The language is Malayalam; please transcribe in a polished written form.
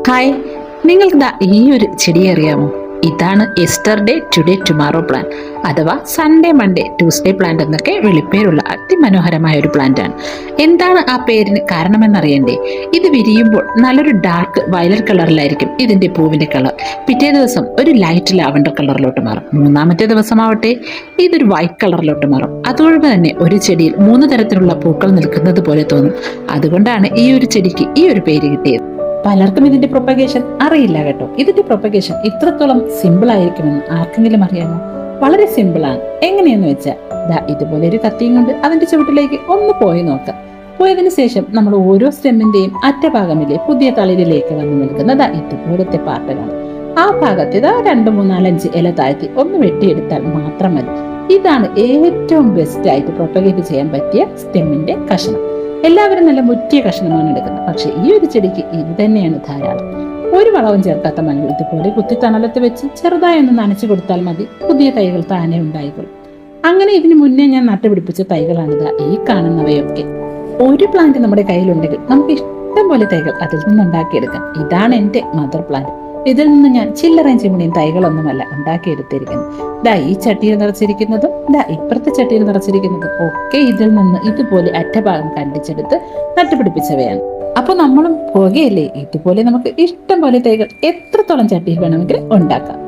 ഹായ്, നിങ്ങൾക്ക് ഈ ഒരു ചെടി അറിയാമോ? ഇതാണ് എസ്റ്റർഡേ ടുഡേ ടുമാറോ പ്ലാന്റ് അഥവാ സൺഡേ മൺഡേ ട്യൂസ്ഡേ പ്ലാന്റ് എന്നൊക്കെ വിളിപ്പേരുള്ള അതിമനോഹരമായ ഒരു പ്ലാന്റ് ആണ്. എന്താണ് ആ പേരിന് കാരണമെന്നറിയണ്ടേ? ഇത് വിരിയുമ്പോൾ നല്ലൊരു ഡാർക്ക് വയലറ്റ് കളറിലായിരിക്കും ഇതിന്റെ പൂവിന്റെ കളർ. പിറ്റേ ദിവസം ഒരു ലൈറ്റ് ലാവൻഡർ കളറിലോട്ട് മാറും. മൂന്നാമത്തെ ദിവസമാവട്ടെ ഇതൊരു വൈറ്റ് കളറിലോട്ട് മാറും. അതുകൊണ്ട് തന്നെ ഒരു ചെടിയിൽ 3 തരത്തിലുള്ള പൂക്കൾ നിൽക്കുന്നത് പോലെ തോന്നും. അതുകൊണ്ടാണ് ഈ ഒരു ചെടിക്ക് ഈ ഒരു പേര് കിട്ടിയത്. പലർക്കും ഇതിന്റെ പ്രൊപ്പഗേഷൻ അറിയില്ല കേട്ടോ. ഇതിന്റെ പ്രൊപ്പഗേഷൻ ഇത്രത്തോളം സിമ്പിൾ ആയിരിക്കുമെന്ന് ആർക്കെങ്കിലും അറിയാമോ? വളരെ സിമ്പിൾ ആണ്. എങ്ങനെയെന്ന് വെച്ചാൽ ഇതുപോലെ ഒരു കത്തിയും കൊണ്ട് അതിന്റെ ചുവട്ടിലേക്ക് ഒന്ന് പോയി നോക്കാം. പോയതിനു ശേഷം നമ്മൾ ഓരോ സ്റ്റെമ്മിന്റെയും അറ്റഭാഗമില്ലേ പുതിയ തളിരിലേക്ക് വന്ന് നിൽക്കുന്ന ഇതുപോലത്തെ പാർട്ടുകളാണ്. ആ ഭാഗത്ത് 2, 3, 4, 5 ഇല താഴ്ത്തി ഒന്ന് വെട്ടിയെടുത്താൽ മാത്രം മതി. ഇതാണ് ഏറ്റവും ബെസ്റ്റ് ആയിട്ട് പ്രൊപ്പഗേറ്റ് ചെയ്യാൻ പറ്റിയ സ്റ്റെമ്മിന്റെ കഷണം. എല്ലാവരും നല്ല മുറ്റിയ കഷ്ണമാണ് എടുക്കുന്നത്. പക്ഷെ ഈ ഒരു ചെടിക്ക് ഇത് തന്നെയാണ് ധാരാളം. ഒരു വളവും ചേർക്കാത്ത മണ്ണിൽ ഇതുപോലെ കുത്തി തണലത്ത് വെച്ച് ചെറുതായി ഒന്ന് നനച്ചു കൊടുത്താൽ മതി. പുതിയ തൈകൾ താനെ ഉണ്ടായിക്കൊള്ളും. അങ്ങനെ ഇതിനു മുന്നേ ഞാൻ നട്ടുപിടിപ്പിച്ച തൈകളാണിത് ഈ കാണുന്നവയൊക്കെ. ഒരു പ്ലാന്റ് നമ്മുടെ കയ്യിലുണ്ടെങ്കിൽ നമുക്ക് ഇഷ്ടം പോലെ തൈകൾ അതിൽ നിന്നുണ്ടാക്കിയെടുക്കാം. ഇതാണ് എന്റെ മദർ പ്ലാന്റ്. ഇതിൽ നിന്ന് ഞാൻ ചില്ലറയും ചിമ്മിണിയും തൈകളൊന്നുമല്ല ഉണ്ടാക്കിയെടുത്തിരിക്കുന്നത്. ഈ ചട്ടിയിൽ നിറച്ചിരിക്കുന്നതും ഇപ്പുറത്തെ ചട്ടിയിൽ നിറച്ചിരിക്കുന്നതും ഒക്കെ ഇതിൽ നിന്ന് ഇതുപോലെ അറ്റഭാഗം കണ്ടിച്ചെടുത്ത് നട്ടുപിടിപ്പിച്ചവയാണ്. അപ്പൊ നമ്മളും പോകുകയല്ലേ, ഇതുപോലെ നമുക്ക് ഇഷ്ടം പോലെ തൈകൾ എത്രത്തോളം ചട്ടിയിൽ വേണമെങ്കിലും ഉണ്ടാക്കാം.